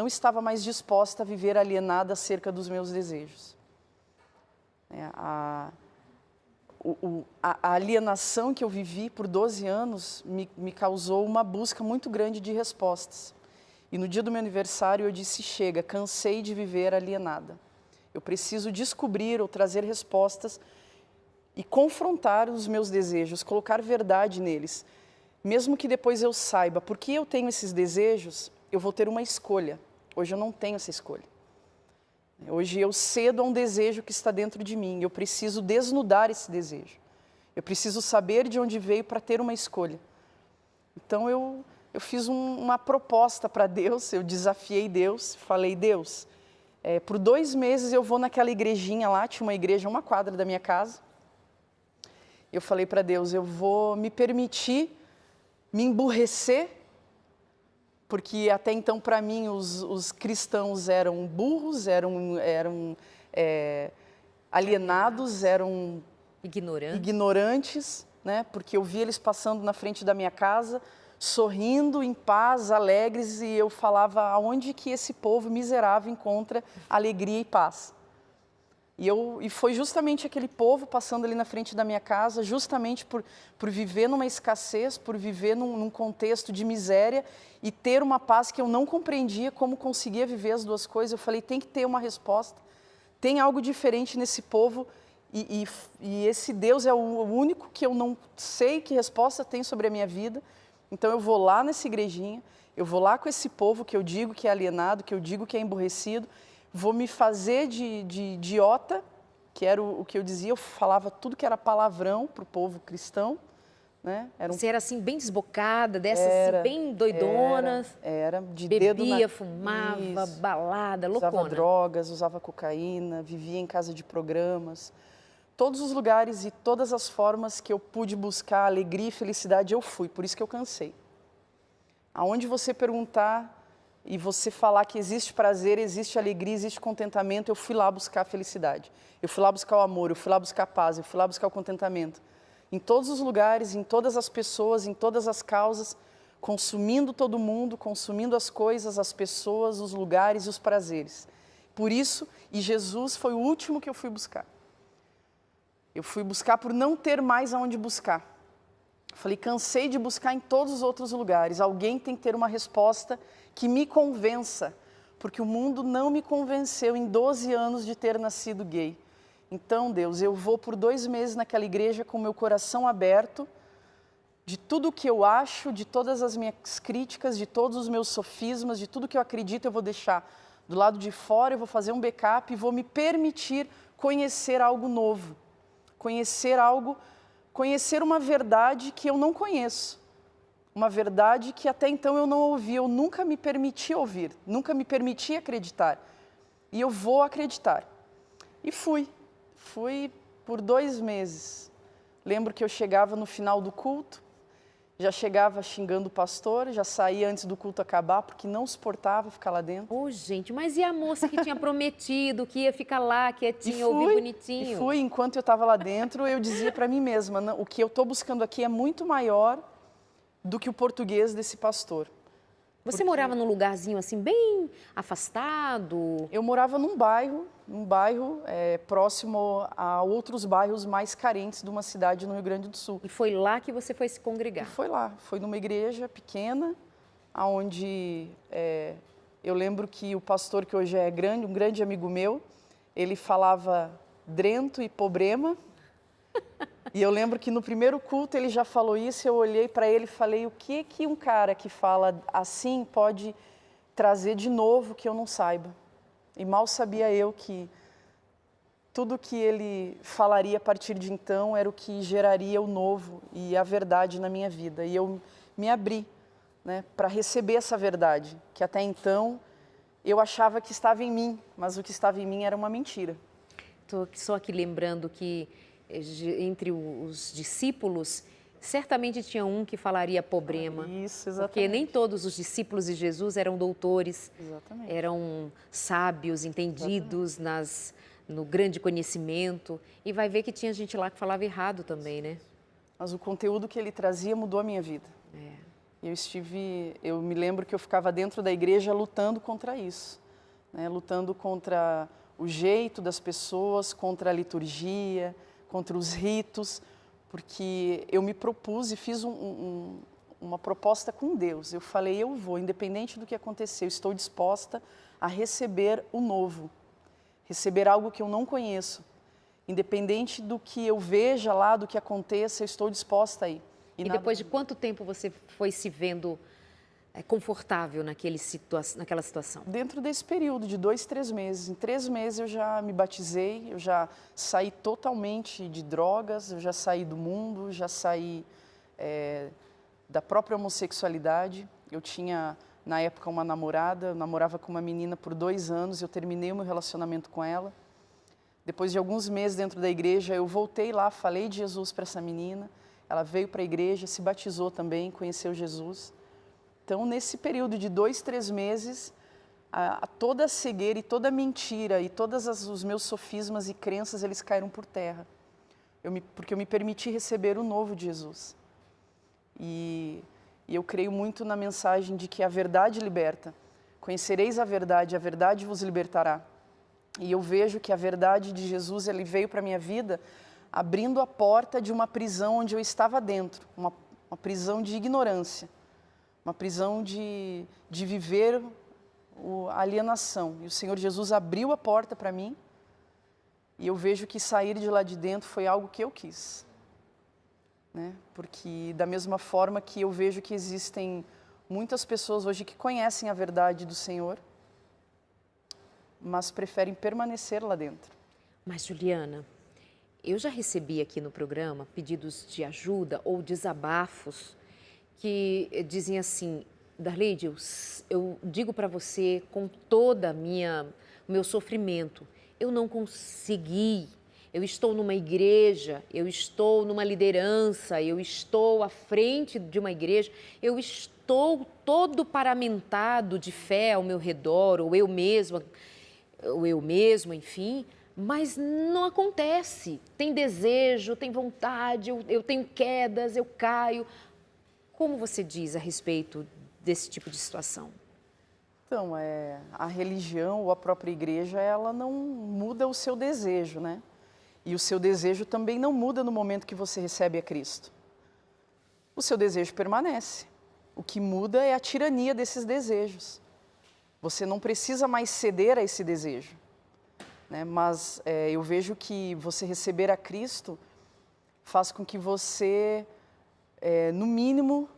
estava mais disposta a viver alienada acerca dos meus desejos. A alienação que eu vivi por 12 anos me causou uma busca muito grande de respostas. E no dia do meu aniversário eu disse, chega, cansei de viver alienada. Eu preciso descobrir ou trazer respostas e confrontar os meus desejos, colocar verdade neles. Mesmo que depois eu saiba por que eu tenho esses desejos, eu vou ter uma escolha. Hoje eu não tenho essa escolha. Hoje eu cedo a um desejo que está dentro de mim. Eu preciso desnudar esse desejo. Eu preciso saber de onde veio para ter uma escolha. Então eu fiz uma proposta para Deus, eu desafiei Deus, falei, Deus, por 2 meses eu vou naquela igrejinha lá, tinha uma igreja a 1 quadra da minha casa. Eu falei para Deus, eu vou me permitir me emburrecer, porque até então para mim os cristãos eram burros, eram alienados, eram ignorantes, né? Porque eu via eles passando na frente da minha casa, sorrindo, em paz, alegres, e eu falava, aonde que esse povo miserável encontra alegria e paz? E foi justamente aquele povo passando ali na frente da minha casa, justamente por viver numa escassez, por viver num contexto de miséria e ter uma paz que eu não compreendia como conseguia viver as duas coisas. Eu falei, tem que ter uma resposta, tem algo diferente nesse povo e esse Deus é o único que eu não sei que resposta tem sobre a minha vida. Então eu vou lá nessa igrejinha, eu vou lá com esse povo que eu digo que é alienado, que eu digo que é emburrecido, vou me fazer de idiota, que era o que eu dizia, eu falava tudo que era palavrão para o povo cristão. Né? Você era assim bem desbocada, dessas assim, bem doidonas? Era de bebia, dedo na... fumava, Isso. balada, loucona. Usava drogas, usava cocaína, vivia em casa de programas. Todos os lugares e todas as formas que eu pude buscar alegria e felicidade, eu fui, por isso que eu cansei. Aonde você perguntar e você falar que existe prazer, existe alegria, existe contentamento, eu fui lá buscar a felicidade. Eu fui lá buscar o amor, eu fui lá buscar a paz, eu fui lá buscar o contentamento. Em todos os lugares, em todas as pessoas, em todas as causas, consumindo todo mundo, consumindo as coisas, as pessoas, os lugares e os prazeres. Por isso, e Jesus foi o último que eu fui buscar. Eu fui buscar por não ter mais aonde buscar. Falei, cansei de buscar em todos os outros lugares. Alguém tem que ter uma resposta que me convença, porque o mundo não me convenceu em 12 anos de ter nascido gay. Então, Deus, eu vou por 2 meses naquela igreja com meu coração aberto, de tudo o que eu acho, de todas as minhas críticas, de todos os meus sofismas, de tudo que eu acredito, eu vou deixar do lado de fora, eu vou fazer um backup e vou me permitir conhecer algo novo. Conhecer uma verdade que eu não conheço, uma verdade que até então eu não ouvi, eu nunca me permiti ouvir, nunca me permiti acreditar. E eu vou acreditar. E fui por 2 meses. Lembro que eu chegava no final do culto, já chegava xingando o pastor, já saía antes do culto acabar, porque não suportava ficar lá dentro. Ô, gente, mas e a moça que tinha prometido que ia ficar lá, quietinha, ouvir bonitinho? E fui, enquanto eu estava lá dentro, eu dizia para mim mesma, o que eu estou buscando aqui é muito maior do que o português desse pastor. Você morava num lugarzinho assim, bem afastado? Eu morava num bairro próximo a outros bairros mais carentes de uma cidade no Rio Grande do Sul. E foi lá que você foi se congregar? E foi lá, foi numa igreja pequena, onde eu lembro que o pastor, que hoje é um grande amigo meu, ele falava drento e pobrema. E eu lembro que no primeiro culto ele já falou isso, eu olhei para ele e falei, o que um cara que fala assim pode trazer de novo que eu não saiba? E mal sabia eu que tudo que ele falaria a partir de então era o que geraria o novo e a verdade na minha vida. E eu me abri, né, para receber essa verdade, que até então eu achava que estava em mim, mas o que estava em mim era uma mentira. Estou só aqui lembrando que entre os discípulos, certamente tinha um que falaria pobrema. Isso, exatamente. Porque nem todos os discípulos de Jesus eram doutores, exatamente. Eram sábios, entendidos no grande conhecimento. E vai ver que tinha gente lá que falava errado também, né? Mas o conteúdo que ele trazia mudou a minha vida. Eu me lembro que eu ficava dentro da igreja lutando contra isso, né? Lutando contra o jeito das pessoas, contra a liturgia, contra os ritos, porque eu me propus e fiz uma proposta com Deus. Eu falei, eu vou, independente do que acontecer, eu estou disposta a receber o novo, receber algo que eu não conheço. Independente do que eu veja lá, do que aconteça, eu estou disposta a ir. E depois de quanto tempo você foi se vendo confortável naquela situação? Dentro desse período de 2, 3 meses. Em 3 meses eu já me batizei, eu já saí totalmente de drogas, eu já saí do mundo, já saí da própria homossexualidade. Eu tinha, na época, uma namorada, eu namorava com uma menina por 2 anos, eu terminei o meu relacionamento com ela. Depois de alguns meses dentro da igreja, eu voltei lá, falei de Jesus para essa menina, ela veio para a igreja, se batizou também, conheceu Jesus. Então, nesse período de 2, 3 meses, toda a cegueira e toda a mentira e todos os meus sofismas e crenças, eles caíram por terra. Porque eu me permiti receber o novo de Jesus. E eu creio muito na mensagem de que a verdade liberta. Conhecereis a verdade vos libertará. E eu vejo que a verdade de Jesus, ele veio para a minha vida abrindo a porta de uma prisão onde eu estava dentro, uma prisão de ignorância. Uma prisão de viver a alienação. E o Senhor Jesus abriu a porta para mim e eu vejo que sair de lá de dentro foi algo que eu quis. Né? Porque da mesma forma que eu vejo que existem muitas pessoas hoje que conhecem a verdade do Senhor, mas preferem permanecer lá dentro. Mas, Juliana, eu já recebi aqui no programa pedidos de ajuda ou desabafos que dizem assim, Darleide, eu digo para você com toda o meu sofrimento, eu não consegui, eu estou numa igreja, eu estou numa liderança, eu estou à frente de uma igreja, eu estou todo paramentado de fé ao meu redor, ou eu mesmo, enfim, mas não acontece. Tem desejo, tem vontade, eu tenho quedas, eu caio. Como você diz a respeito desse tipo de situação? Então, a religião ou a própria igreja, ela não muda o seu desejo, né? E o seu desejo também não muda no momento que você recebe a Cristo. O seu desejo permanece. O que muda é a tirania desses desejos. Você não precisa mais ceder a esse desejo, né? Mas eu vejo que você receber a Cristo faz com que você, no mínimo,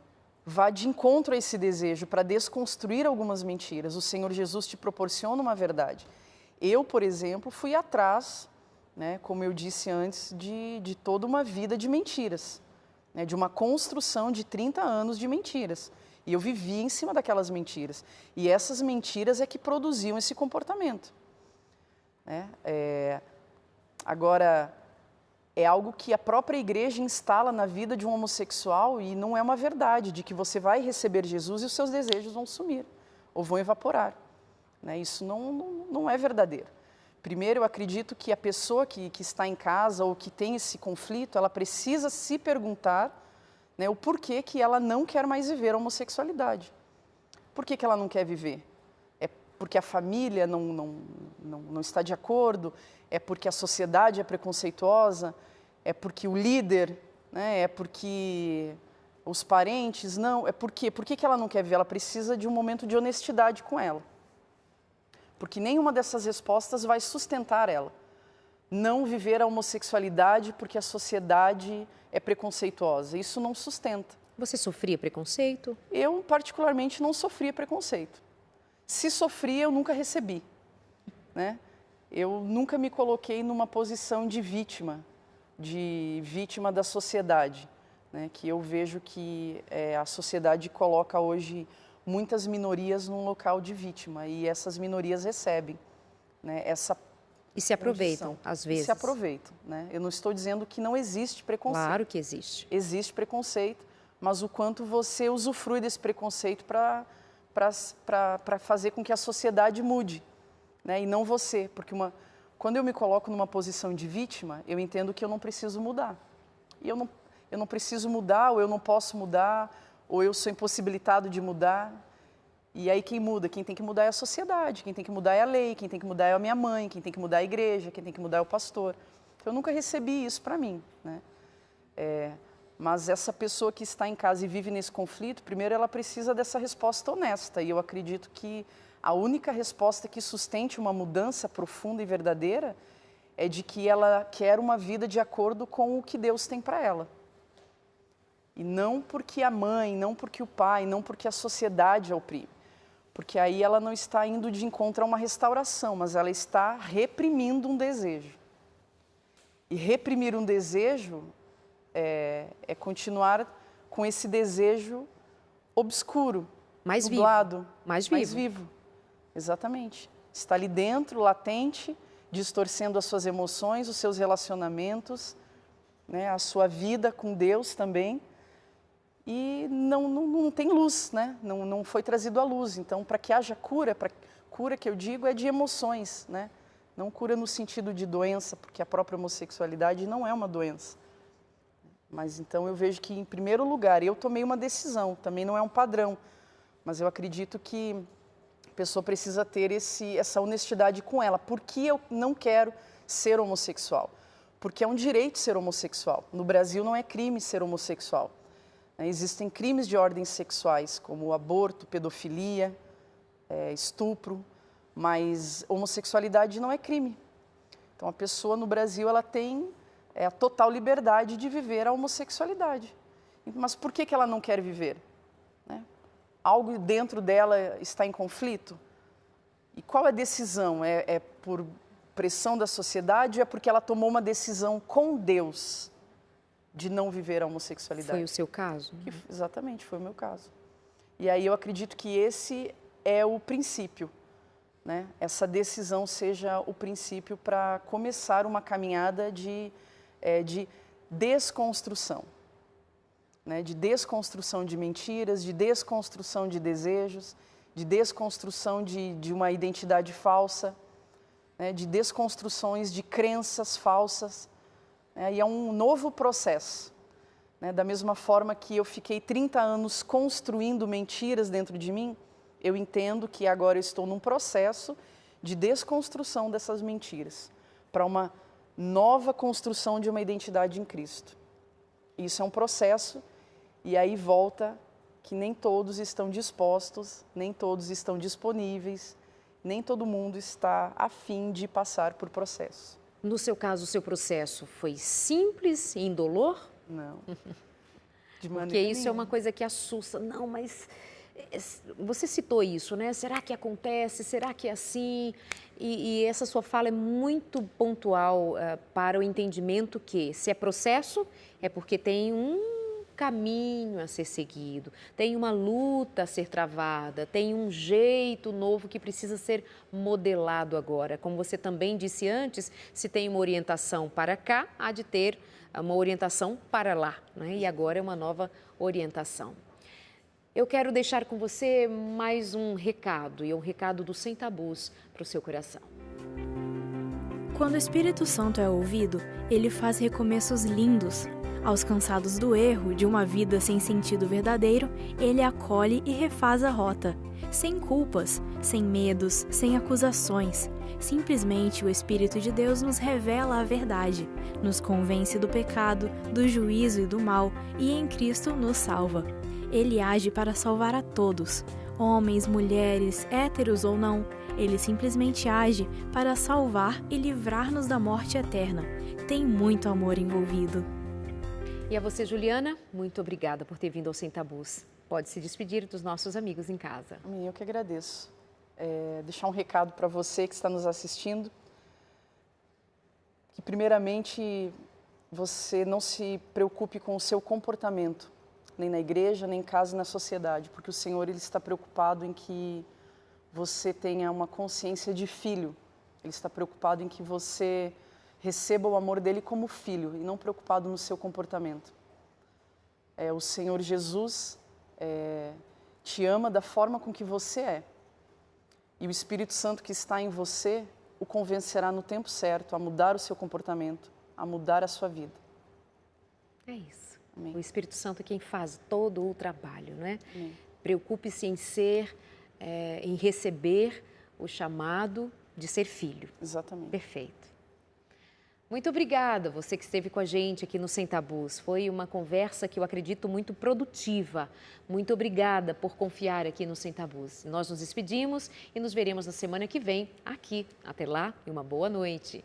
vá de encontro a esse desejo para desconstruir algumas mentiras. O Senhor Jesus te proporciona uma verdade. Eu, por exemplo, fui atrás, né, como eu disse antes, de toda uma vida de mentiras, né, de uma construção de 30 anos de mentiras. E eu vivi em cima daquelas mentiras. E essas mentiras é que produziam esse comportamento. Né? Agora, é algo que a própria igreja instala na vida de um homossexual e não é uma verdade, de que você vai receber Jesus e os seus desejos vão sumir ou vão evaporar. Né? Isso não é verdadeiro. Primeiro, eu acredito que a pessoa que está em casa ou que tem esse conflito, ela precisa se perguntar, né, o porquê que ela não quer mais viver a homossexualidade. Por que ela não quer viver? É porque a família não está de acordo? É porque a sociedade é preconceituosa? É porque o líder, né? É porque os parentes? Não, é por quê? Por que ela não quer viver? Ela precisa de um momento de honestidade com ela. Porque nenhuma dessas respostas vai sustentar ela. Não viver a homossexualidade porque a sociedade é preconceituosa. Isso não sustenta. Você sofria preconceito? Eu, particularmente, não sofria preconceito. Se sofria, eu nunca recebi. Né? Eu nunca me coloquei numa posição de vítima da sociedade, né? Que eu vejo que a sociedade coloca hoje muitas minorias num local de vítima e essas minorias recebem, né, essa e se aproveitam, condição. Às vezes. E se aproveitam. Né? Eu não estou dizendo que não existe preconceito. Claro que existe. Existe preconceito, mas o quanto você usufrui desse preconceito para fazer com que a sociedade mude, né? E não você, porque quando eu me coloco numa posição de vítima, eu entendo que eu não preciso mudar. E eu não preciso mudar, ou eu não posso mudar, ou eu sou impossibilitado de mudar. E aí quem muda? Quem tem que mudar é a sociedade, quem tem que mudar é a lei, quem tem que mudar é a minha mãe, quem tem que mudar é a igreja, quem tem que mudar é o pastor. Eu nunca recebi isso para mim, né? Mas essa pessoa que está em casa e vive nesse conflito, primeiro ela precisa dessa resposta honesta. E eu acredito que a única resposta que sustente uma mudança profunda e verdadeira é de que ela quer uma vida de acordo com o que Deus tem para ela. E não porque a mãe, não porque o pai, não porque a sociedade a oprime. Porque aí ela não está indo de encontro a uma restauração, mas ela está reprimindo um desejo. E reprimir um desejo é continuar com esse desejo obscuro, mais nublado, vivo. Mais vivo. Exatamente. Está ali dentro, latente, distorcendo as suas emoções, os seus relacionamentos, né, a sua vida com Deus também. E não tem luz, né? Não foi trazido à luz. Então, para que haja cura, cura que eu digo é de emoções, né? Não cura no sentido de doença, porque a própria homossexualidade não é uma doença. Mas então eu vejo que, em primeiro lugar, eu tomei uma decisão, também não é um padrão, mas eu acredito que a pessoa precisa ter essa honestidade com ela. Por que eu não quero ser homossexual? Porque é um direito ser homossexual. No Brasil não é crime ser homossexual. Existem crimes de ordem sexuais, como aborto, pedofilia, estupro, mas homossexualidade não é crime. Então a pessoa no Brasil ela tem a total liberdade de viver a homossexualidade. Mas por que ela não quer viver? Né? Algo dentro dela está em conflito? E qual é a decisão? É por pressão da sociedade ou é porque ela tomou uma decisão com Deus de não viver a homossexualidade? Foi o seu caso? Exatamente, foi o meu caso. E aí eu acredito que esse é o princípio, né? Essa decisão seja o princípio para começar uma caminhada de desconstrução, né? De desconstrução de mentiras, de desconstrução de desejos, de desconstrução de uma identidade falsa, né? De desconstruções de crenças falsas. E é um novo processo. Né? Da mesma forma que eu fiquei 30 anos construindo mentiras dentro de mim, eu entendo que agora eu estou num processo de desconstrução dessas mentiras, para uma nova construção de uma identidade em Cristo. Isso é um processo, e aí volta que nem todos estão dispostos, nem todos estão disponíveis, nem todo mundo está a fim de passar por processo. No seu caso, o seu processo foi simples e indolor? Não. De maneira Porque isso nenhuma. É uma coisa que assusta. Não, mas você citou isso, né? Será que acontece? Será que é assim? E essa sua fala é muito pontual para o entendimento que, se é processo, é porque tem caminho a ser seguido, tem uma luta a ser travada, tem um jeito novo que precisa ser modelado agora. Como você também disse antes, se tem uma orientação para cá, há de ter uma orientação para lá, né? E agora é uma nova orientação. Eu quero deixar com você mais um recado, e é um recado do Sem Tabus para o seu coração. Quando o Espírito Santo é ouvido, ele faz recomeços lindos. Aos cansados do erro, de uma vida sem sentido verdadeiro, ele acolhe e refaz a rota. Sem culpas, sem medos, sem acusações. Simplesmente o Espírito de Deus nos revela a verdade, nos convence do pecado, do juízo e do mal, e em Cristo nos salva. Ele age para salvar a todos, homens, mulheres, héteros ou não. Ele simplesmente age para salvar e livrar-nos da morte eterna. Tem muito amor envolvido. E a você, Juliana, muito obrigada por ter vindo ao Sem Tabus. Pode se despedir dos nossos amigos em casa. Eu que agradeço. Deixar um recado para você que está nos assistindo. Que primeiramente você não se preocupe com o seu comportamento, nem na igreja, nem em casa e na sociedade, porque o Senhor ele está preocupado em que você tenha uma consciência de filho. Ele está preocupado em que você receba o amor dele como filho e não preocupado no seu comportamento. O Senhor Jesus te ama da forma com que você é. E o Espírito Santo que está em você o convencerá no tempo certo a mudar o seu comportamento, a mudar a sua vida. É isso. Amém. O Espírito Santo é quem faz todo o trabalho, né? Amém. Preocupe-se em ser, em receber o chamado de ser filho. Exatamente. Perfeito. Muito obrigada, você que esteve com a gente aqui no Sem Tabus. Foi uma conversa que eu acredito muito produtiva. Muito obrigada por confiar aqui no Sem Tabus. Nós nos despedimos e nos veremos na semana que vem aqui. Até lá e uma boa noite.